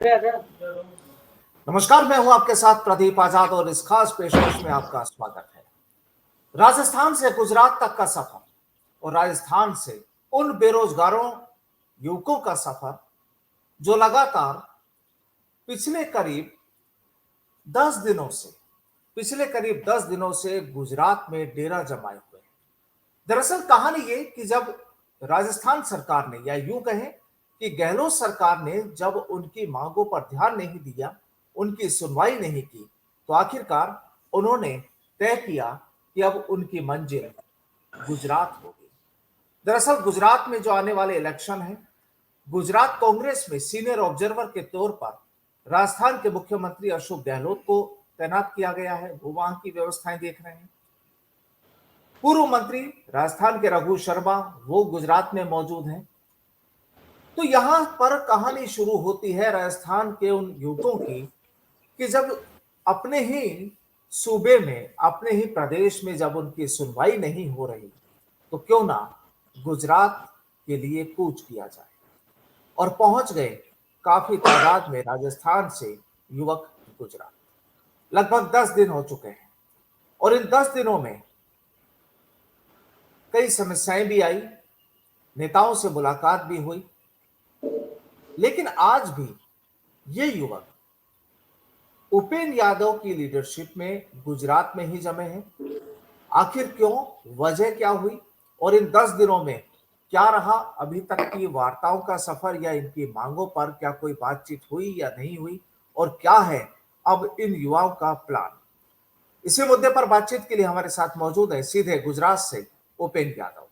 नमस्कार, मैं हूं आपके साथ प्रदीप आजाद और इस खास पेशकश में आपका स्वागत है। राजस्थान से गुजरात तक का सफर और राजस्थान से उन बेरोजगारों युवकों का सफर जो लगातार पिछले करीब 10 दिनों से गुजरात में डेरा जमाए हुए हैं। दरअसल कहानी ये कि जब राजस्थान सरकार ने, या यूं कहें कि गहलोत सरकार ने, जब उनकी मांगों पर ध्यान नहीं दिया, उनकी सुनवाई नहीं की, तो आखिरकार उन्होंने तय किया कि अब उनकी मंजिल गुजरात होगी। दरअसल गुजरात में जो आने वाले इलेक्शन है, गुजरात कांग्रेस में सीनियर ऑब्जर्वर के तौर पर राजस्थान के मुख्यमंत्री अशोक गहलोत को तैनात किया गया है। वो वहां की व्यवस्थाएं देख रहे हैं। पूर्व मंत्री राजस्थान के रघु शर्मा वो गुजरात में मौजूद हैं। तो यहां पर कहानी शुरू होती है राजस्थान के उन युवकों की कि जब अपने ही सूबे में, अपने ही प्रदेश में जब उनकी सुनवाई नहीं हो रही, तो क्यों ना गुजरात के लिए कूच किया जाए। और पहुंच गए काफी तादाद में राजस्थान से युवक गुजरात। लगभग 10 दिन हो चुके हैं और इन 10 दिनों में कई समस्याएं भी आई, नेताओं से मुलाकात भी हुई, लेकिन आज भी ये युवक उपेंद्र यादव की लीडरशिप में गुजरात में ही जमे हैं। आखिर क्यों, वजह क्या हुई और इन 10 दिनों में क्या रहा अभी तक की वार्ताओं का सफर, या इनकी मांगों पर क्या कोई बातचीत हुई या नहीं हुई, और क्या है अब इन युवाओं का प्लान। इसी मुद्दे पर बातचीत के लिए हमारे साथ मौजूद है सीधे गुजरात से उपेंद्र यादव।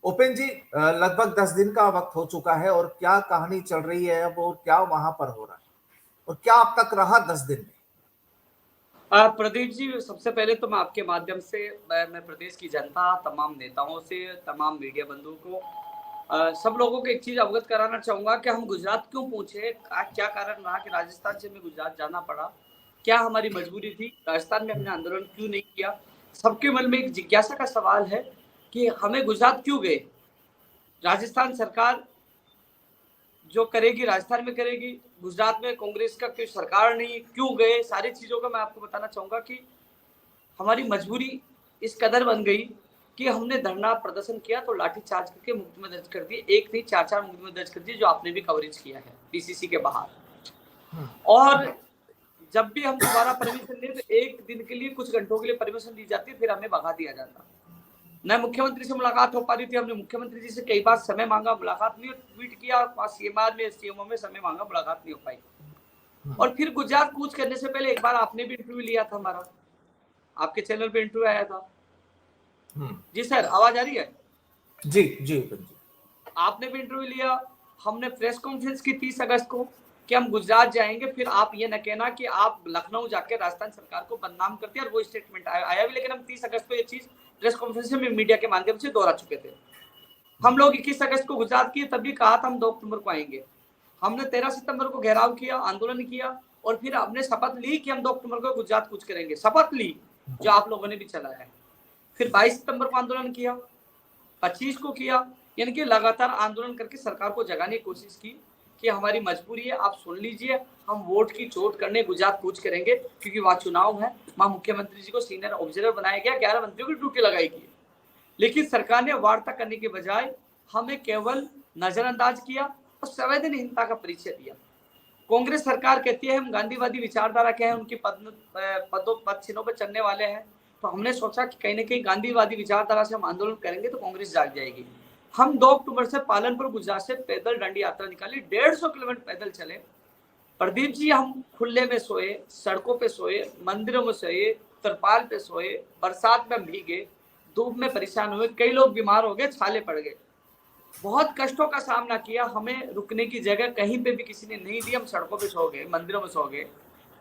उपेंद्र जी, लगभग 10 दिन का वक्त हो चुका है और क्या कहानी चल रही है अब, और क्या वहां पर हो रहा है, और क्या अब तक रहा 10 दिन में। प्रदीप जी, सबसे पहले तो मैं आपके माध्यम से मैं प्रदेश की जनता, तमाम नेताओं से, तमाम मीडिया बंधुओं को, सब लोगों को एक चीज अवगत कराना चाहूंगा कि हम गुजरात क्यों पहुंचे, क्या कारण रहा कि राजस्थान से हमें गुजरात जाना पड़ा, क्या हमारी मजबूरी थी, राजस्थान में हमने आंदोलन क्यों नहीं किया। सबके मन में एक जिज्ञासा का सवाल है कि हमें गुजरात क्यों गए। राजस्थान सरकार जो करेगी राजस्थान में करेगी, गुजरात में कांग्रेस का कोई सरकार नहीं, क्यों गए, सारी चीजों का मैं आपको बताना चाहूंगा कि हमारी मजबूरी इस कदर बन गई कि हमने धरना प्रदर्शन किया तो लाठी चार्ज करके मुकदमे दर्ज कर दिए, एक नहीं 4 मुकदमे दर्ज कर दिए, जो आपने भी कवरेज किया है पीसीसी के बाहर। और जब भी हम दोबारा परमिशन लें तो एक दिन के लिए, कुछ घंटों के लिए परमिशन दी जाती है, फिर हमें भगा दिया जाता। न मुख्यमंत्री से मुलाकात हो पा रही थी, हमने मुख्यमंत्री जी से कई बार समय मांगा, मुलाकात नहीं, ट्वीट किया, सीएमआर में, सीएमओ में समय मांगा, मुलाकात नहीं हो पाई। और फिर गुजरात कूच करने से पहले एक बार आपने भी इंटरव्यू लिया था, हमारा आपके चैनल पे इंटरव्यू आया था। जी सर, आवाज आ रही है? जी जी जी। आपने भी इंटरव्यू लिया, हमने प्रेस कॉन्फ्रेंस की 30 अगस्त को कि हम गुजरात जाएंगे, फिर आप ये न कहना कि आप लखनऊ जाके राजस्थान सरकार को बदनाम करते हैं, और वो स्टेटमेंट आया भी, लेकिन हम 30 अगस्त को ये चीज प्रेस कॉन्फ्रेंस में मीडिया के माध्यम से दोहरा चुके थे। हम लोग 21 अगस्त को गुजरात किए, तब भी कहा था हम 2 अक्टूबर को आएंगे। हमने 13 सितंबर को घेराव किया, आंदोलन किया, और फिर हमने शपथ ली कि हम 2 अक्टूबर को गुजरात कूच करेंगे, शपथ ली, जो आप लोगों ने भी चलाया है। फिर 22 सितंबर को आंदोलन किया, 25 को किया, यानी कि लगातार आंदोलन करके सरकार को जगाने की कोशिश की कि हमारी मजबूरी है, आप सुन लीजिए, हम वोट की चोट करने गुजरात कूच करेंगे, क्योंकि वहां चुनाव है। वहां मुख्यमंत्री जी को सीनियर ऑब्जर्वर बनाया गया, 11 मंत्रियों की ड्यूटी लगाई गई, लेकिन सरकार ने वार्ता करने के बजाय हमें केवल नजरअंदाज किया और संवेदनहीनता का परिचय दिया। कांग्रेस सरकार कहती है हम गांधीवादी विचारधारा के हैं, उनकी पद चिन्हों पर चलने वाले हैं, तो हमने सोचा कि कहीं ना कहीं गांधीवादी विचारधारा से हम आंदोलन करेंगे तो कांग्रेस जाग जाएगी। हम 2 अक्टूबर से पालनपुर गुजरात से पैदल डांडी यात्रा निकाली, 150 किलोमीटर पैदल चले। प्रदीप जी, हम खुले में सोए, सड़कों पे सोए, मंदिरों में सोए, तिरपाल पे सोए, बरसात में भीगे, धूप में परेशान हुए, कई लोग बीमार हो गए, छाले पड़ गए, बहुत कष्टों का सामना किया। हमें रुकने की जगह कहीं पे भी किसी ने नहीं दी, हम सड़कों पे सो गए, मंदिरों में सो गए।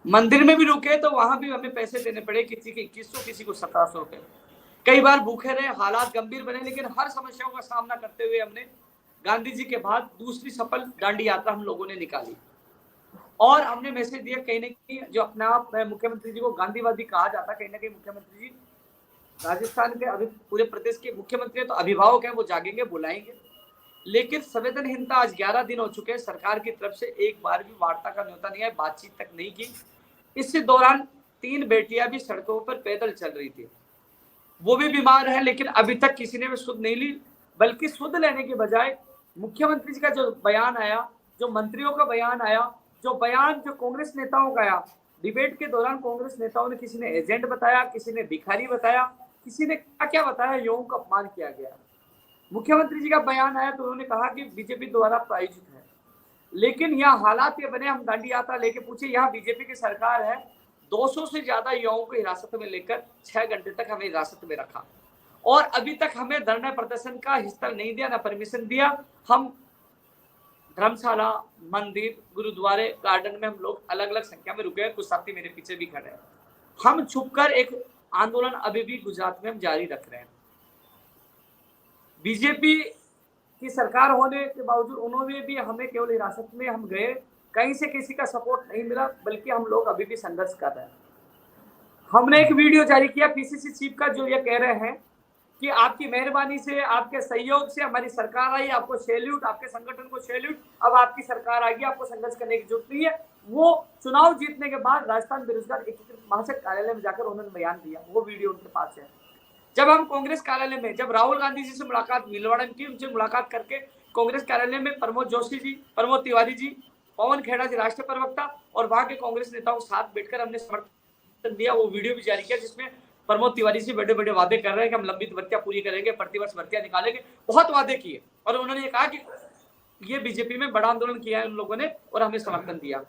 मंदिर में भी रुके तो वहां भी हमें पैसे देने पड़े, किसी के 2100, किसी को 1700 रुपए। कई बार भूखे रहे, हालात गंभीर बने, लेकिन हर समस्याओं का सामना करते हुए हमने गांधी जी के बाद दूसरी सफल दांडी यात्रा हम लोगों ने निकाली। और हमने मैसेज दिया, कहीं ना कहीं जो अपने आप मुख्यमंत्री जी को गांधीवादी कहा जाता, कहीं ना कहीं मुख्यमंत्री जी राजस्थान के, अभी पूरे प्रदेश के मुख्यमंत्री तो अभिभावक हैं, वो जागेंगे, बुलाएंगे, लेकिन संवेदनहीनता आज 11 दिन हो चुके हैं, सरकार की तरफ से एक बार भी वार्ता का न्योता नहीं है, बातचीत तक नहीं की। इसी दौरान 3 बेटियां भी सड़कों पर पैदल चल रही थी, वो भी बीमार है, लेकिन अभी तक किसी ने भी सुध नहीं ली, बल्कि सुध लेने के बजाय मुख्यमंत्री जी का जो बयान आया, जो मंत्रियों का बयान आया, जो कांग्रेस नेताओं का आया, डिबेट के दौरान कांग्रेस नेताओं ने किसी ने एजेंट बताया, किसी ने भिखारी बताया, किसी ने क्या क्या बताया, युवाओं का अपमान किया गया। मुख्यमंत्री जी का बयान आया तो उन्होंने कहा कि बीजेपी द्वारा प्रायोजित है, लेकिन यहाँ हालात ये बने, हम दांडी यात्रा लेके पूछे, यहाँ बीजेपी की सरकार है, 200 से ज्यादा युवाओं को हिरासत में लेकर 6 घंटे तक हमें हिरासत में रखा और अभी तक हमें धरना प्रदर्शन का हिस्सा नहीं दिया, ना परमिशन दिया। हम धर्मशाला, मंदिर, गुरुद्वारे, गार्डन में हम लोग अलग अलग संख्या में रुके हैं, कुछ साथी मेरे पीछे भी खड़े हैं। हम छुपकर एक आंदोलन अभी भी गुजरात में हम जारी रख रहे हैं। बीजेपी की सरकार होने के बावजूद उन्होंने भी हमें केवल हिरासत में हम गए, कहीं से किसी का सपोर्ट नहीं मिला, बल्कि हम लोग अभी भी संघर्ष कर रहे हैं। हमने एक वीडियो जारी किया पीसीसी चीफ का, जो ये कह रहे हैं कि आपकी मेहरबानी से, आपके सहयोग से हमारी सरकार आई, आपको सैल्यूट, आपके संगठन को सैल्यूट, अब आपकी सरकार आ गई, आपको संघर्ष करने की जरूरत नहीं है। वो चुनाव जीतने के बाद राजस्थान बेरोजगार एकीकृत महासंघ कार्यालय में जाकर उन्होंने बयान दिया, वो वीडियो उनके पास है। जब हम कांग्रेस कार्यालय में, जब राहुल गांधी जी से मुलाकात भीलवाड़ा में की, उनसे मुलाकात करके कांग्रेस कार्यालय में प्रमोद जोशी जी, प्रमोद तिवारी जी, पवन खेड़ा जी राष्ट्रीय प्रवक्ता और वहां के कांग्रेस नेताओं के साथ बैठकर हमने समर्थन दिया। वो वीडियो भी जारी किया जिसमें प्रमोद तिवारी से बड़े बड़े वादे कर रहे हैं कि हम लंबित भर्तियां पूरी करेंगे, प्रतिवर्ष भर्तियां निकालेंगे, बहुत वादे किए। और उन्होंने ये कहा कि ये बीजेपी में बड़ा आंदोलन किया है उन लोगों ने और हमें समर्थन दिया।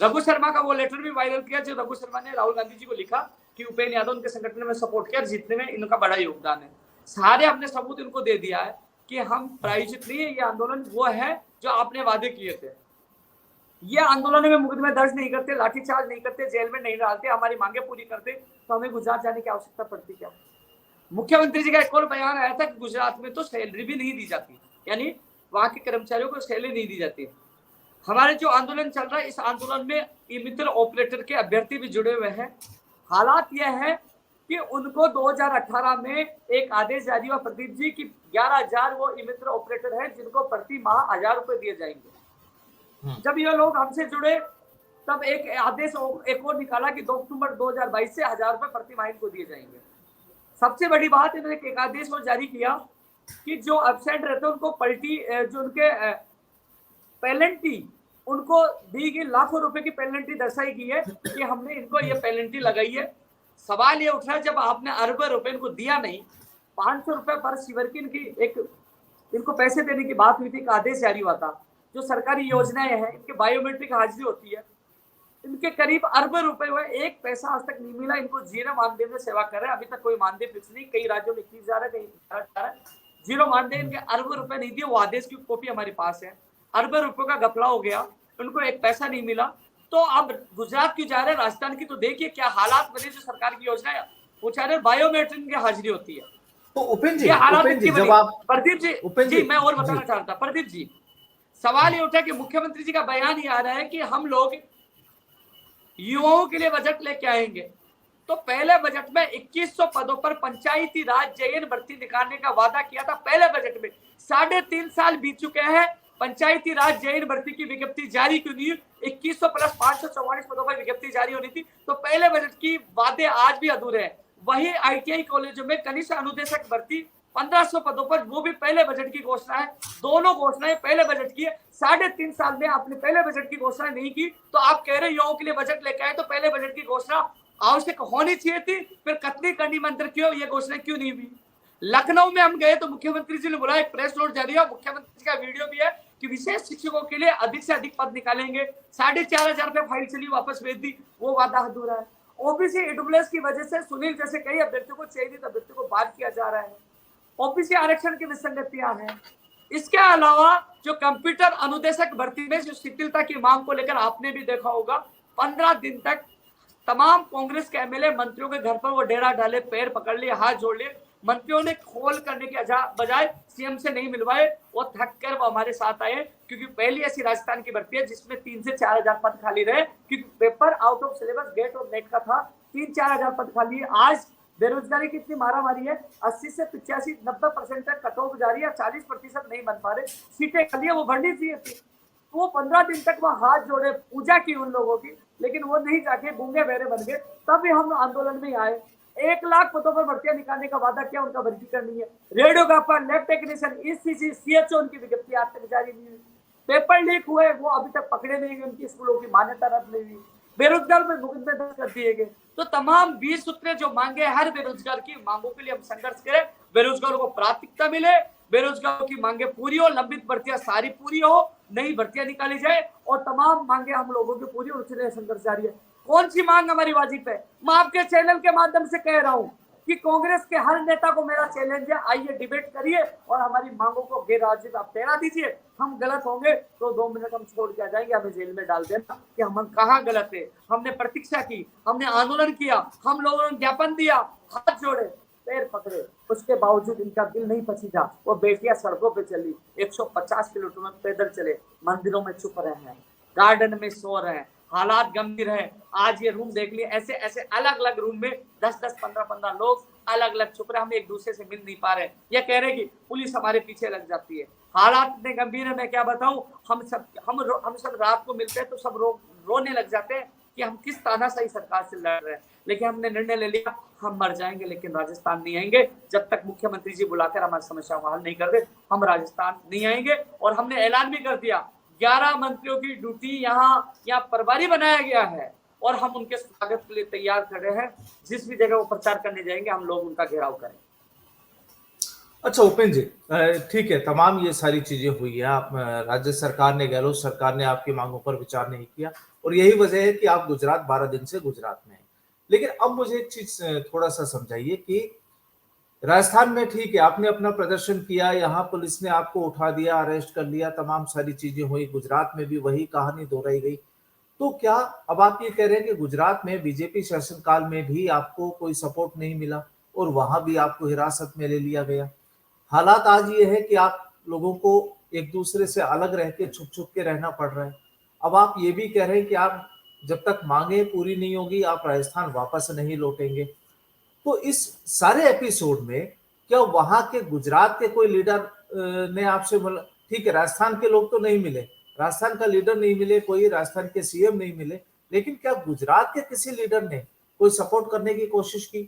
रघु शर्मा का वो लेटर भी वायरल किया जो रघु शर्मा ने राहुल गांधी जी को लिखा कि उपेंद्र यादव उनके संगठन में सपोर्ट किया, जीतने में इनका बड़ा योगदान है। सारे हमने सबूत इनको दे दिया है कि हम प्रायोजित नहीं है, ये आंदोलन वो है जो आपने वादे किए थे। ये आंदोलन में मुकदमे दर्ज नहीं करते, लाठीचार्ज नहीं करते, जेल में नहीं डालते, हमारी मांगे पूरी करते, तो हमें गुजरात जाने की आवश्यकता पड़ती क्या? मुख्यमंत्री जी का एक और बयान आया था कि गुजरात में तो सैलरी भी नहीं दी जाती, यानी वहां के कर्मचारियों को सैलरी नहीं दी जाती। हमारे जो आंदोलन चल रहा है, इस आंदोलन में ई मित्र ऑपरेटर के अभ्यर्थी भी जुड़े हुए हैं। हालात यह है कि उनको 2018 में एक आदेश जारी हुआ प्रदीप जी की 11,000 वो ई मित्र ऑपरेटर हैं जिनको प्रति माह 1,000 रुपए दिए जाएंगे। जब ये लोग हमसे जुड़े तब एक आदेश एक और निकाला कि 2 अक्टूबर 2022 से 1,000 रुपए प्रति माह इनको दिए जाएंगे। सबसे बड़ी बात, इन्होंने एक आदेश और जारी किया कि जो एब्सेंट रहते हैं उनको पलटी, जो उनके पेनल्टी उनको दी गई, लाखों रुपए की पेनल्टी दर्शाई गई है कि हमने इनको ये पेनल्टी लगाई है। सवाल ये उठ रहा है, जब आपने अरबों रुपए इनको दिया नहीं, 500 रुपए पर शिविर की इनको पैसे देने की बात हुई थी, एक आदेश जारी हुआ था। जो सरकारी योजनाएं हैं, इनके बायोमेट्रिक हाजिरी होती है, इनके करीब अरबों रुपए हुए, एक पैसा आज तक नहीं मिला। इनको जीरो मानदेय में सेवा कर रहे हैं, अभी तक कोई मानदेय फिक्स नहीं, कई राज्यों में 21,000 है, कहीं 18,000 है, जीरो मानदेय। इनके अरबों रुपए नहीं दिए, वो आदेश की कॉपी हमारे पास है। अरबों रुपयों का घपला हो गया, उनको एक पैसा नहीं मिला। तो अब गुजरात की जा रहे, राजस्थान की, तो देखिए क्या हालात बने। जो सरकार की योजना है वो चाह रहे बायोमेट्रिक की हाजिरी होती है। तो उपेंद्र जी, जब आप प्रदीप जी, मैं और बताना जी। चाहता प्रदीप जी, सवाल ये उठा कि मुख्यमंत्री जी का बयान ही आ रहा है कि हम लोग युवाओं के लिए बजट लेके आएंगे। तो पहले बजट में 2100 पदों पर पंचायती राज JN भर्ती निकालने का वादा किया था पहले बजट में। 3.5 साल बीत चुके हैं, पंचायती राज JN भर्ती की विज्ञप्ति जारी क्यों नहीं? 2100 प्लस 544 पदों पर विज्ञप्ति जारी होनी थी। तो पहले बजट की वादे आज भी अधूरे हैं। वही ITI कॉलेजों में कनिष्ठ अनुदेशक भर्ती 1500 पदों पर, वो भी पहले बजट की घोषणा है। दोनों घोषणाएं पहले बजट की है। 3.5 साल में आपने पहले बजट की घोषणा नहीं की, तो आप कह रहे युवाओं के लिए बजट लेकर आए, तो पहले बजट की घोषणा आवश्यक होनी चाहिए थी। फिर कतनी करनी मंत्र क्यों, ये घोषणा क्यों नहीं हुई? लखनऊ में हम गए तो मुख्यमंत्री जी ने बोला, एक प्रेस नोट जारी है, मुख्यमंत्री का वीडियो भी है कि विशेष शिक्षकों के लिए अधिक से अधिक पद निकालेंगे। 4,500 रुपए फाइल चली, वापस भेज दी, वो वादा अधूरा है। ओबीसी ईडब्ल्यूएस की वजह से सुनील जैसे कई अभ्यर्थियों को चयनित अभ्यर्थियों को बाद किया जा रहा है। ओबीसी आरक्षण की विसंगतियां हैं। इसके अलावा जो कंप्यूटर अनुदेशक भर्ती में जो शिथिलता की मांग को लेकर आपने भी देखा होगा, 15 दिन तक तमाम कांग्रेस के एमएलए मंत्रियों के घर पर वो डेरा डाले, पैर पकड़ लिए, हाथ जोड़ लिए। मंत्रियों ने खोल करने के बजाय सीएम से नहीं मिलवाए, वो थक कर वो हमारे साथ आए, क्योंकि पहली ऐसी राजस्थान की भर्ती है जिसमें 3 से 4,000 पद खाली रहे, क्योंकि paper out of syllabus GATE और नेट का था। 3-4 हजार पद खाली है। आज बेरोजगारी की इतनी मारा मारी है, 80 से 85-90% तक कट ऑफ जारी है, 40% नहीं बन पा रहे। सीटें खाली है, वो भरनी चाहिए थी। वो 15 दिन तक वहां हाथ जोड़े, पूजा की उन लोगों की, लेकिन वो नहीं जाके गूंगे बहरे बन गए। तब भी हम आंदोलन में आए। 1 लाख पदों पर भर्तियां निकालने का वादा किया, उनका भर्ती करनी है। Radiographer, lab technician, ECC, CHO, उनकी विज्ञप्ति आज तक जारी नहीं हुई। पेपर लीक हुए, वो अभी तक पकड़े नहीं गए, उनकी स्कूलों की मान्यता रद्द नहीं हुई। बेरोजगार में मुकदमे दर्ज कर दिए गए। तो तमाम 20 सूत्रें जो मांगे, हर बेरोजगार की मांगों के लिए हम संघर्ष करें, बेरोजगारों को प्राथमिकता मिले, बेरोजगारों की मांगे पूरी हो, लंबित भर्तियां सारी पूरी हो, नई भर्तियां निकाली जाए और तमाम मांगे हम लोगों की पूरी, उसके संघर्ष जारी है। कौन सी मांग हमारी वाजिब है? मैं आपके चैनल के माध्यम से कह रहा हूं कि कांग्रेस के हर नेता को मेरा चैलेंज है, आइए डिबेट करिए और हमारी मांगों को गैरवाजिब आप ठहरा दीजिए। हम गलत होंगे तो 2 मिनट हम छोड़ के आ जाएंगे, हमें जेल में डाल देना कि हम कहाँ गलत है। हमने प्रतीक्षा की, हमने आंदोलन किया, हम लोगों ने ज्ञापन दिया, हाथ जोड़े, पैर पकड़े, उसके बावजूद इनका दिल नहीं पसीजा। वो बेटियां सड़कों पे चली, 150 किलोमीटर में पैदल चले, मंदिरों में चुप रहे हैं, गार्डन में सो रहे हैं, हालात गंभीर है। आज ये रूम देख लिए, ऐसे ऐसे अलग अलग रूम में 10-10, 15-15 लोग अलग अलग छुप रहे, हम एक दूसरे से मिल नहीं पा रहे। ये कह रहे कि पुलिस हमारे पीछे लग जाती है। हालात इतने गंभीर है, मैं क्या बताऊं। हम सब रात को मिलते हैं तो सब रोने लग जाते हैं कि हम किस तानाशाही सरकार से लड़ रहे हैं। लेकिन हमने निर्णय ले लिया, हम मर जाएंगे लेकिन राजस्थान नहीं आएंगे। जब तक मुख्यमंत्री जी बुलाकर हमारी समस्या को हल नहीं कर दे, हम राजस्थान नहीं आएंगे। और हमने ऐलान भी कर दिया, 11 मंत्रियों की ड्यूटी यहाँ प्रभारी बनाया गया है और हम उनके स्वागत के लिए तैयार खड़े हैं। जिस भी जगह वो प्रचार करने जाएंगे, हम लोग उनका घेराव करें। अच्छा उपेंद्र जी, ठीक है, तमाम ये सारी चीजें हुई है। आप राज्य सरकार ने, गहलोत सरकार ने आपकी मांगों पर विचार नहीं किया और यही वजह है कि आप गुजरात 12 दिन से गुजरात में हैं। लेकिन अब मुझे एक चीज थोड़ा सा समझाइए कि राजस्थान में ठीक है, आपने अपना प्रदर्शन किया, यहाँ पुलिस ने आपको उठा दिया, अरेस्ट कर लिया, तमाम सारी चीजें हुई, गुजरात में भी वही कहानी दोहराई गई। तो क्या अब आप ये कह रहे हैं कि गुजरात में बीजेपी शासनकाल में भी आपको कोई सपोर्ट नहीं मिला और वहां भी आपको हिरासत में ले लिया गया? हालात आज ये है कि आप लोगों को एक दूसरे से अलग रह के छुप छुप के रहना पड़ रहा है। अब आप ये भी कह रहे हैं कि आप जब तक मांगे पूरी नहीं होगी आप राजस्थान वापस नहीं लौटेंगे। तो इस सारे एपिसोड में क्या वहां के गुजरात के कोई लीडर ने आपसे मिला? ठीक है, राजस्थान के लोग तो नहीं मिले, राजस्थान का लीडर नहीं मिले, कोई राजस्थान के सीएम नहीं मिले, लेकिन क्या गुजरात के किसी लीडर ने कोई सपोर्ट करने की कोशिश की?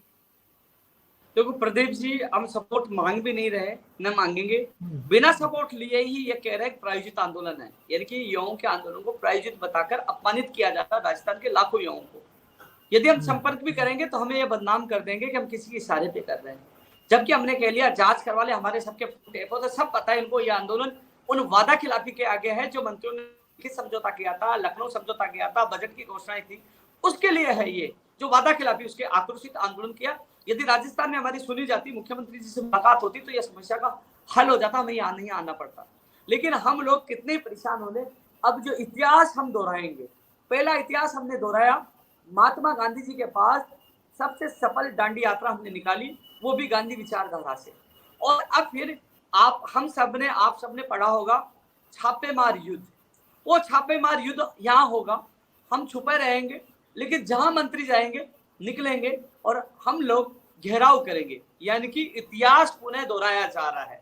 देखो प्रदीप जी, हम सपोर्ट मांग भी नहीं रहे, न मांगेंगे। बिना सपोर्ट लिए ही ये कह रहे हैं प्रायोजित आंदोलन है, यानी कि युवाओं के आंदोलन को प्रायोजित बताकर अपमानित किया जाता है राजस्थान के लाखों युवाओं को। यदि हम संपर्क भी करेंगे तो हमें ये बदनाम कर देंगे कि हम किसी के इशारे पे कर रहे हैं, जबकि हमने कह लिया जांच करवा ले, हमारे सबके टेप तो सब पता है इनको। ये आंदोलन उन वादा खिलाफी के आगे है जो मंत्रियों ने लिखित समझौता किया था, लखनऊ समझौता किया था, बजट की घोषणाएं थी, उसके लिए है ये जो वादा खिलाफी, उसके आक्रोशित आंदोलन किया। यदि राजस्थान में हमारी सुनी जाती, मुख्यमंत्री जी से मुलाकात होती तो यह समस्या का हल हो जाता, हमें यहाँ नहीं आना पड़ता। लेकिन हम लोग कितने परेशान होने। अब जो इतिहास हम दोहराएंगे, पहला इतिहास हमने दोहराया, महात्मा गांधी जी के पास सबसे सफल दांडी यात्रा हमने निकाली, वो भी गांधी विचारधारा से। और अब फिर आप सबने पढ़ा होगा छापेमार युद्ध। वो छापेमार युद्ध यहाँ होगा, हम छुपे रहेंगे, लेकिन जहां मंत्री जाएंगे निकलेंगे और हम लोग घेराव करेंगे। यानी कि इतिहास पुनः दोहराया जा रहा है।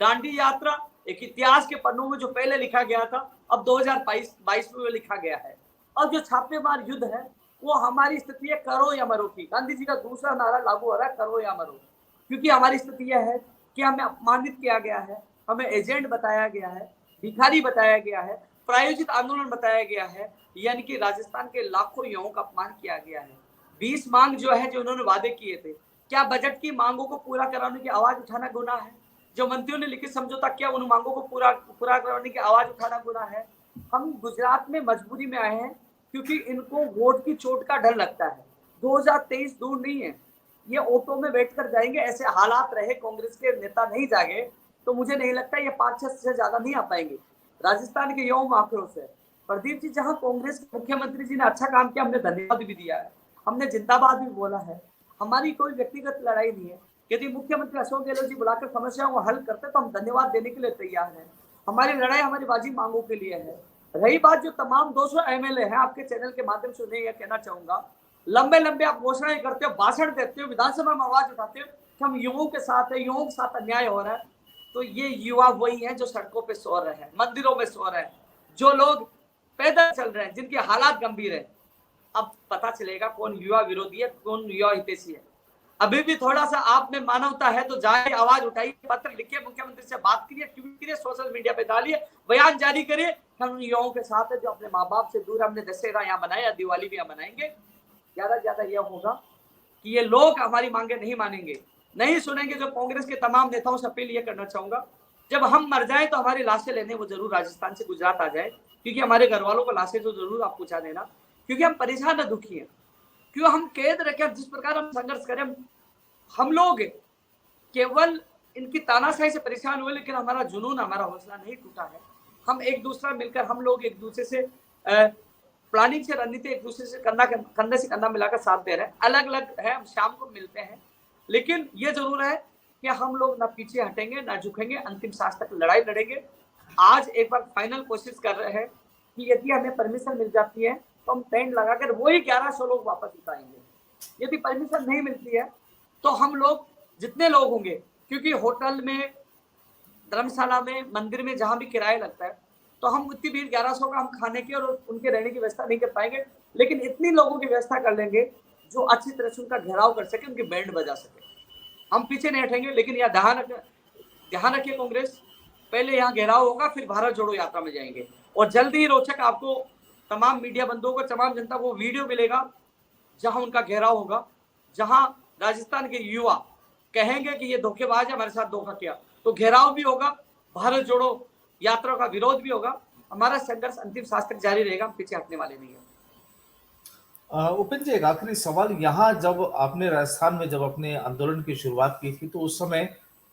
दांडी यात्रा एक इतिहास के पन्नों में जो पहले लिखा गया था, अब 2022 में लिखा गया है। और जो छापेमार युद्ध है वो हमारी स्थिति है करो या मरो की। गांधी जी का दूसरा नारा लागू हो रहा है, करो या मरो, क्योंकि हमारी स्थिति यह है कि हमें अपमानित किया गया है, हमें एजेंट बताया गया है, भिखारी बताया गया है, प्रायोजित आंदोलन बताया गया है, यानी कि राजस्थान के लाखों युवाओं का अपमान किया गया है। 20 मांग जो है, जो उन्होंने वादे किए थे, क्या बजट की मांगों को पूरा कराने की आवाज उठाना गुनाह है? जो मंत्रियों ने लिखित समझौता किया, उन मांगों को पूरा कराने की आवाज उठाना गुनाह है? हम गुजरात में मजबूरी में आए हैं क्योंकि इनको वोट की चोट का डर लगता है। 2023 दूर नहीं है, ये ऑटो में बैठकर जाएंगे। ऐसे हालात रहे, कांग्रेस के नेता नहीं जागे तो मुझे नहीं लगता ये 5-6 से ज्यादा नहीं आ पाएंगे। राजस्थान के युवा आक्रोश है। प्रदीप जी, जहां कांग्रेस के मुख्यमंत्री जी ने अच्छा काम किया, हमने धन्यवाद भी दिया है, हमने जिंदाबाद भी बोला है। हमारी कोई व्यक्तिगत लड़ाई नहीं है। यदि मुख्यमंत्री अशोक गहलोत जी बुलाकर समस्याओं को हल करते तो हम धन्यवाद देने के लिए तैयार हैं। हमारी लड़ाई हमारी बाजी मांगों के लिए है। रही बात जो तमाम 200 एमएलए हैं, आपके चैनल के माध्यम से उन्हें यह कहना चाहूंगा, लंबे लंबे आप घोषणाएं करते हो, भाषण देते हो, विधानसभा में आवाज उठाते हो कि हम युवाओं के साथ है, युवाओं के साथ अन्याय हो रहा है। तो ये युवा वही है जो सड़कों पे सो रहे हैं, मंदिरों में सो रहे हैं, जो लोग पैदल चल रहे हैं, जिनके हालात गंभीर है। अब पता चलेगा कौन युवा विरोधी है, कौन युवा हितैषी है। अभी भी थोड़ा सा आप में मानवता है तो जाए, आवाज उठाइए, पत्र लिखिए, मुख्यमंत्री से बात करिए, ट्वीट करिए, सोशल मीडिया पे डालिए, बयान जारी करिए। हम उन युवाओं के साथ है जो अपने माँ बाप से दूर, हमने दशहरा यहाँ बनाया, दिवाली भी यहाँ बनाएंगे। ज्यादा से ज्यादा यह होगा कि ये लोग हमारी मांगे नहीं मानेंगे, नहीं सुनेंगे। जो कांग्रेस के तमाम नेताओं से अपील ये करना चाहूंगा, जब हम मर जाए तो हमारी लाशें लेने वो जरूर राजस्थान से गुजरात आ जाए, क्योंकि हमारे घर वालों को लाशें तो जरूर आप पहुंचा देना, क्योंकि हम परेशान है, दुखी हैं। क्यों हम कैद रखे, जिस प्रकार हम संघर्ष करें, हम लोग केवल इनकी तानाशाही से परेशान हुए, लेकिन हमारा जुनून, हमारा हौसला नहीं टूटा है। हम एक दूसरा मिलकर, हम लोग एक दूसरे से प्लानिंग से, रणनीति एक दूसरे से कंधे से कंधा मिलाकर साथ दे रहे हैं। अलग अलग है, हम शाम को मिलते हैं, लेकिन ये जरूर है कि हम लोग ना पीछे हटेंगे, ना झुकेंगे, अंतिम सांस तक लड़ाई लड़ेंगे। आज एक बार फाइनल कोशिश कर रहे हैं कि यदि हमें परमिशन मिल जाती है तो हम टेंट लगाकर वही 1100 लोग वापस उठाएंगे। यदि परमिशन नहीं मिलती है तो हम लोग, जितने लोग होंगे, क्योंकि होटल में, धर्मशाला में, मंदिर में जहां भी किराया लगता है, तो हम इतनी भीड़ 1100 का हम खाने की और उनके रहने की व्यवस्था नहीं कर पाएंगे, लेकिन इतनी लोगों की व्यवस्था कर लेंगे जो अच्छी तरह से उनका घेराव कर सके, उनकी बैंड बजा सके। हम पीछे नहीं हटेंगे, लेकिन यह ध्यान रखिए कांग्रेस, पहले यहाँ घेराव होगा, फिर भारत जोड़ो यात्रा में जाएंगे। और जल्दी ही रोचक आपको तमाम मीडिया बंधुओं को, तमाम जनता को वीडियो मिलेगा जहां उनका घेराव होगा, जहां राजस्थान के युवा कहेंगे कि ये धोखेबाज है, हमारे साथ धोखा किया। तो घेराव भी होगा, भारत जोड़ो यात्रा का विरोध भी होगा। हमारा संघर्ष अंतिम सांस तक जारी रहेगा, हम पीछे हटने वाले नहीं है। उपेंद्र जी, एक आखिरी सवाल। यहाँ जब आपने राजस्थान में जब अपने आंदोलन की शुरुआत की थी, तो उस समय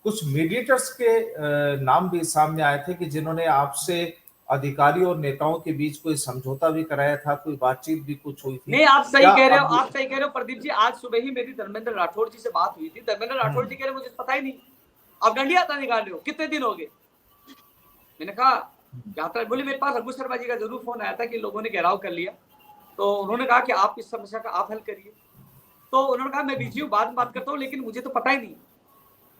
कुछ मीडिएटर्स के नाम भी सामने आए थे कि जिन्होंने आपसे, अधिकारियों और नेताओं के बीच कोई समझौता भी कराया था, कोई बातचीत भी कुछ हुई थी। नहीं, आप सही क्या कह रहे हो, अब आप सही कह रहे हो प्रदीप जी। आज सुबह ही मेरी धर्मेंद्र राठौड़ जी से बात हुई थी। धर्मेंद्र राठौड़ जी कह रहे मुझे पता ही नहीं, आप डंडी यात्रा निकाल रहे हो, कितने दिन हो गए। मैंने कहा यात्रा, बोले मेरे पास रघु शर्मा जी का जरूर फोन आया था कि लोगों ने घेराव कर लिया, तो उन्होंने कहा कि आप इस समस्या का आप हल करिए। तो उन्होंने कहा मैं बिजी हूँ, बाद में बात करता हूँ, लेकिन मुझे तो पता ही नहीं।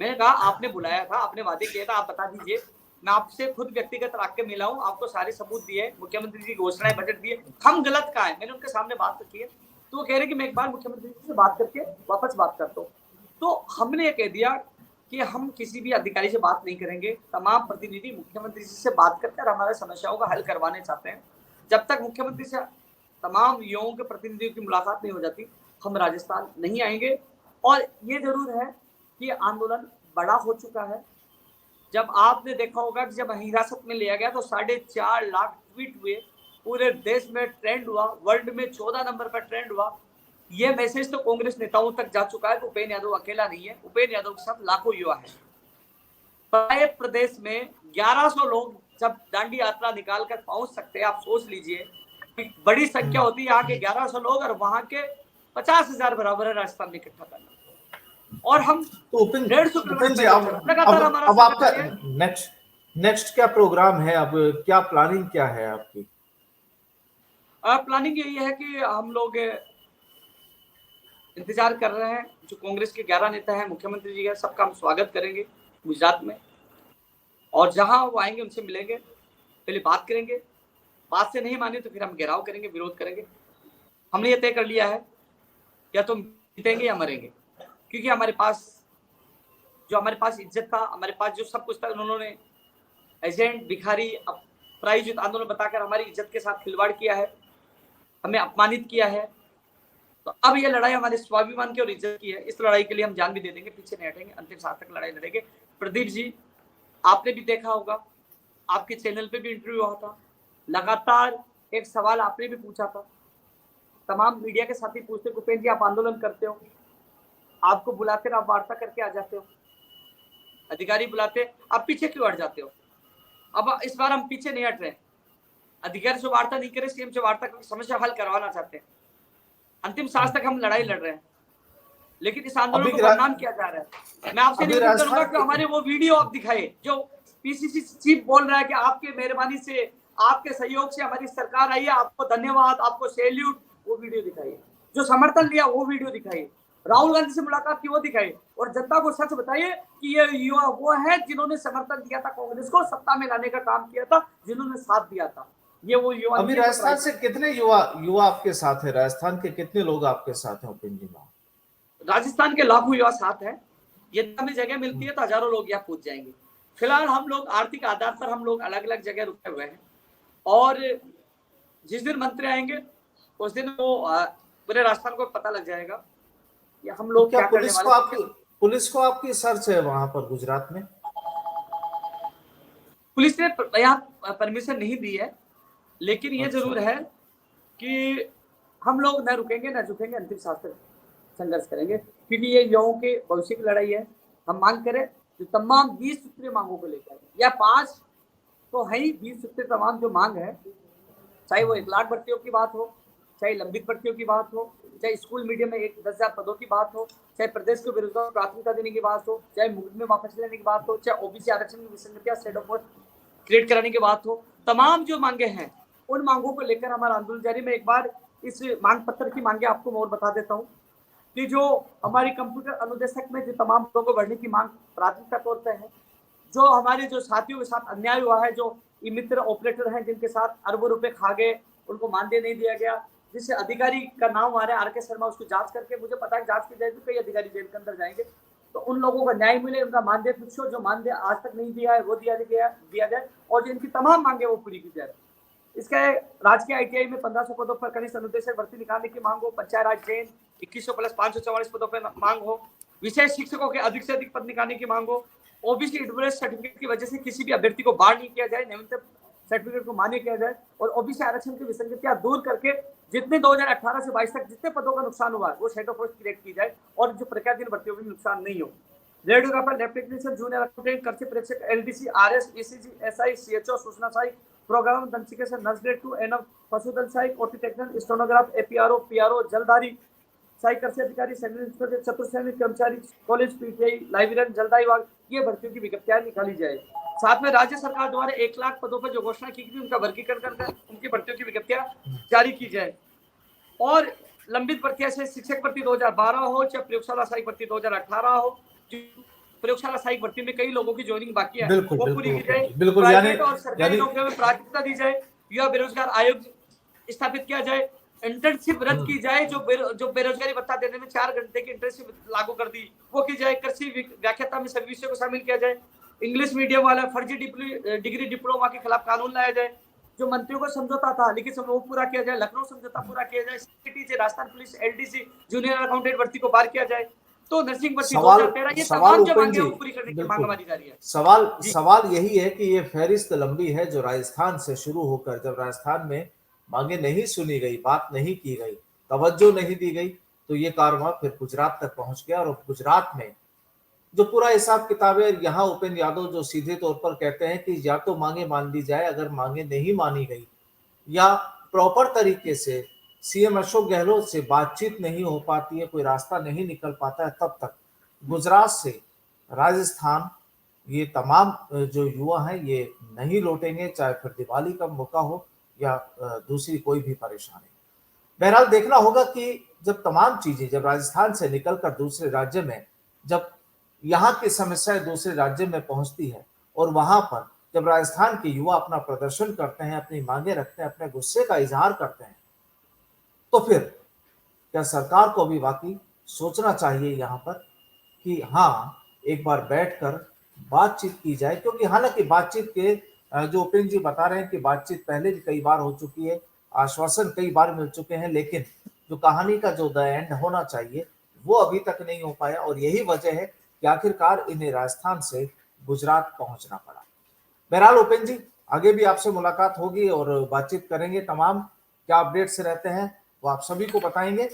मैंने कहा आपने बुलाया था, आपने वादे किए था, आप बता दीजिए, मैं आपसे खुद व्यक्तिगत रख के मिला हूँ, आपको सारे सबूत दिए, मुख्यमंत्री जी घोषणाएं, बजट दिए, हम गलत कहा है, मैंने उनके सामने बात की है। तो वो कह रहे कि मैं एक बार मुख्यमंत्री जी से बात करके वापस बात करता हूँ। तो हमने ये कह दिया कि हम किसी भी अधिकारी से बात नहीं करेंगे, तमाम प्रतिनिधि मुख्यमंत्री जी से बात करकर हमारे समस्याओं का हल करवाने चाहते हैं। जब तक मुख्यमंत्री से तमाम युवाओं के प्रतिनिधियों की मुलाकात नहीं हो जाती, हम राजस्थान नहीं आएंगे। और ये जरूर है कि आंदोलन बड़ा हो चुका है। जब आपने देखा होगा कि जब हिरासत में लिया गया तो 4.5 लाख ट्वीट हुए, पूरे देश में ट्रेंड हुआ, वर्ल्ड में 14 नंबर पर ट्रेंड हुआ। ये मैसेज तो कांग्रेस नेताओं तक जा चुका है कि उपेंद्र यादव अकेला नहीं है, उपेंद्र यादव के साथ लाखों युवा है। प्राय प्रदेश में 1100 लोग जब दांडी यात्रा निकाल कर पहुंच सकते हैं, आप सोच लीजिए बड़ी संख्या होती है। यहाँ के 1100 लोग और वहां के 50,000 बराबर है राजस्थान में इकट्ठा करना। और हम तो उपेंद्र जी, अब आपका नेक्स्ट क्या प्रोग्राम है, अब क्या प्लानिंग क्या है आपकी? प्लानिंग यही है कि हम लोग इंतजार कर रहे हैं, जो कांग्रेस के 11 नेता हैं, मुख्यमंत्री जी का, सबका हम स्वागत करेंगे गुजरात में। और जहां वो आएंगे उनसे मिलेंगे, पहले बात करेंगे, बात से नहीं माने तो फिर हम घेराव करेंगे, विरोध करेंगे। हमने ये तय कर लिया है या तो जीतेंगे या मरेंगे, क्योंकि हमारे पास इज्जत था, हमारे पास जो सब कुछ था, उन्होंने एजेंट, भिखारी, प्रायोजित आंदोलन बताकर हमारी इज्जत के साथ खिलवाड़ किया है, हमें अपमानित किया है। तो अब ये लड़ाई हमारे स्वाभिमान की और इज्जत की है। इस लड़ाई के लिए हम जान भी दे देंगे, पीछे नहीं हटेंगे, अंतिम सांस तक लड़ाई लड़ेंगे। प्रदीप जी, आपने भी देखा होगा, आपके चैनल पे भी इंटरव्यू हुआ था, लगातार एक सवाल आपने भी पूछा था, तमाम मीडिया के साथी पूछते, उपेंद्र जी आप आंदोलन करते हो, आपको बुलाते आप वार्ता करके आ जाते हो, अधिकारी बुलाते आप पीछे क्यों हट जाते हो? अब इस बार हम पीछे नहीं हट रहे, अधिकारी से वार्ता नहीं करे, सीएम से वार्ता करके समस्या हल करवाना चाहते हैं। अंतिम सांस तक हम लड़ाई लड़ रहे हैं, लेकिन इस आंदोलन को बदनाम किया जा रहा है। मैं आपसे निवेदन करूंगा कि हमारे वो वीडियो आप दिखाए, जो पीसीसी चीफ बोल रहा है कि आपके मेहरबानी से, आपके सहयोग से हमारी सरकार आई है, आपको धन्यवाद, आपको सैल्यूट, वो वीडियो दिखाइए। जो समर्थन लिया वो वीडियो दिखाइए, राहुल गांधी से मुलाकात की वो दिखाइए, और जनता को सच बताइए कि ये युवा वो है जिन्होंने समर्थन दिया था कांग्रेस को, सत्ता में लाने का काम किया था, जिन्होंने साथ दिया था। ये वो युवा अभी नहीं है जो राजस्थान से कितने युवा युवा आपके साथ है? राजस्थान के कितने लोग आपके साथ हैं उपेंद्र जी? राजस्थान के लाखों युवा साथ हैं। यदि हमें जगह मिलती है तो हजारों लोग यहाँ पहुंच जाएंगे। फिलहाल हम लोग आर्थिक आधार पर हम लोग अलग अलग जगह रुके हुए हैं, और जिस दिन मंत्री आएंगे उस दिन वो पूरे राजस्थान को पता लग जाएगा कि हम तो लोग क्या क्या करने वाले। पुलिस को आपकी सर्च है वहां पर गुजरात में? पुलिस ने यहाँ परमिशन नहीं दी है, लेकिन ये अच्छा। जरूर है कि हम लोग न रुकेंगे न झुकेंगे, अंतिम सांस तक संघर्ष करेंगे, क्योंकि ये युवाओं के भविष्य की लड़ाई है। हम मांग करें जो तमाम 20 सूत्रीय मांगों को लेकर, या 5 तो है ही, 20 सूत्रीय तमाम जो मांग है, चाहे वो 1 लाख भर्तियों की बात हो, चाहे लंबित भर्तियों की बात हो, चाहे स्कूल मीडियम में 10,000 पदों की बात हो, चाहे प्रदेश को बेरोजगार प्राथमिकता देने की बात हो, चाहे मुकदमे वापस लेने की बात हो, चाहे ओबीसी आरक्षण की विसंगतियां स्टेट ऑफ क्रिएट कराने की बात हो, तमाम जो मांगे हैं उन मांगों को लेकर हमारा आंदोलन जारी। मैं एक बार इस मांग पत्र की मांगे आपको और बता देता हूँ कि जो हमारी कंप्यूटर अनुदेशक में जो तमाम लोगों को बढ़ने की मांग प्राथमिकता तौर पर है, जो हमारे जो साथियों के साथ अन्याय हुआ है, जो ई मित्र ऑपरेटर हैं जिनके साथ अरबों रुपए खा गए, उनको मानदेय नहीं दिया गया, जिससे अधिकारी का नाम आ रहा है आर के शर्मा, उसको जांच करके मुझे पता है जांच की जाएगी, कई अधिकारी जेल के अंदर जाएंगे, तो उन लोगों को न्याय मिले, उनका मानदेय फिक्स हो, जो मानदेय आज तक नहीं दिया है वो दिया जाए, और जो इनकी तमाम मांगे वो पूरी की जाए। इसके राजकीय आईटीआई में 1500 पदों पर कनिष्ठ अनुदेशक भर्ती निकालने की मांग हो, पंचायत राज जैन 2100 प्लस 544 पदों पर मांग हो, विशेष शिक्षकों के अधिक से अधिक पद निकालने की मांग हो, ओबीसी एडवर्स सर्टिफिकेट की वजह से किसी भी अभ्यर्थी को बाढ़ नहीं किया जाए, न्यूनतम सर्टिफिकेट को मान्य किया जाए, और ओबीसी आरक्षण की विसंगतियां दूर करके जितने 2018 से 22 तक जितने पदों का नुकसान हुआ है वो सेट ऑफ पोस्ट क्रिएट की जाए, और जो प्रज्ञाधीन भर्तियों में नुकसान नहीं हो। Radiographer, lab technician, junior accountant, कृषि प्रेक्षक, LDC, RS, ECG, SI, CHO, सूचना सहायक, प्रोग्राम दंशिकेशन, नर्स ग्रेड 2, एनएम, पशुधन सहायक, OT technician, stenograph, APRO, PRO, Jaldhari सहायक कृषि अधिकारी, चतुर्सैनिक कर्मचारी, कॉलेज पीटीआई, लाइब्रेरियन, जलदाई विभाग, ये भर्तियों की विज्ञप्तियां निकाली जाए। साथ में राज्य सरकार द्वारा 1 लाख पदों पर जो घोषणा की गई उनका वर्गीकरण कर उनकी भर्तियों की विज्ञप्तियां जारी की जाए, और लंबित भर्तियां से शिक्षक भर्ती 2012 हो, चाहे प्रयोगशाला सहायक भर्ती 2018 हो, प्रयोगशाला सहायक भर्ती में कई लोगों की ज्वाइनिंग बाकी है बिल्कुल वो बिल्कुल पूरी की जाए। बिल्कुल। प्राइवेट और सरकारी यानी नौकरियों में प्राथमिकता दी जाए, युवा बेरोजगार आयोग स्थापित किया जाए, इंटर्नशिप रद्द की जाए, जो बेरोजगारी भत्ता देने में 4 घंटे की इंटर्नशिप लागू कर दी वो की जाए, कृषि व्याख्याता में सभी विषयों को शामिल किया जाए, इंग्लिश मीडियम वाला फर्जी डिग्री डिप्लोमा के खिलाफ कानून लाया जाए, जो मंत्रियों को समझौता था लेकिन वो पूरा किया जाए, लखनऊ समझौता पूरा किया जाए, सीटी से Rajasthan police, LDC, junior accountant भर्ती को बाहर किया जाए, तो नर्सिंग भर्ती सवाल 2013, ये सवाल तमाम जो उपेंद्र मांगे जी, वो पूरी करने की मांग बिल्कुल हमारी जारी है। सवाल जी सवाल यही है कि ये फहरिस्त लंबी है जो राजस्थान से शुरू होकर जब राजस्थान में मांगे नहीं सुनी गई, बात नहीं की गई, तवज्जो नहीं दी गई, तो ये कारवां फिर गुजरात तक पहुंच गया। और गुजरात में जो पूरा हिसाब किताब है, यहाँ उपेंद्र यादव जो सीधे तौर पर कहते हैं कि या तो मांगे मान ली जाए, अगर मांगे नहीं मानी गई या प्रॉपर तरीके से सीएम अशोक गहलोत से बातचीत नहीं हो पाती है, कोई रास्ता नहीं निकल पाता है, तब तक गुजरात से राजस्थान ये तमाम जो युवा हैं ये नहीं लौटेंगे, चाहे फिर दिवाली का मौका हो या दूसरी कोई भी परेशानी। बहरहाल देखना होगा कि जब तमाम चीजें जब राजस्थान से निकलकर दूसरे राज्य में, जब यहाँ की समस्याएं दूसरे राज्य में पहुंचती है और वहां पर जब राजस्थान के युवा अपना प्रदर्शन करते हैं, अपनी मांगे रखते हैं, अपने गुस्से का इजहार करते हैं, तो फिर क्या सरकार को भी वाकई सोचना चाहिए यहाँ पर कि हाँ, एक बार बैठकर बातचीत की जाए। क्योंकि हालांकि बातचीत के जो उपेंद्र जी बता रहे हैं कि बातचीत पहले भी कई बार हो चुकी है, आश्वासन कई बार मिल चुके हैं, लेकिन जो कहानी का जो द एंड होना चाहिए वो अभी तक नहीं हो पाया, और यही वजह है कि आखिरकार इन्हें राजस्थान से गुजरात पहुंचना पड़ा। बहरहाल उपेंद्र जी, आगे भी आपसे मुलाकात होगी और बातचीत करेंगे, तमाम क्या अपडेट्स रहते हैं वो आप सभी को बताएंगे।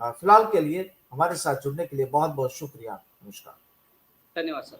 फिलहाल के लिए हमारे साथ जुड़ने के लिए बहुत बहुत शुक्रिया। नमस्कार। धन्यवाद सर।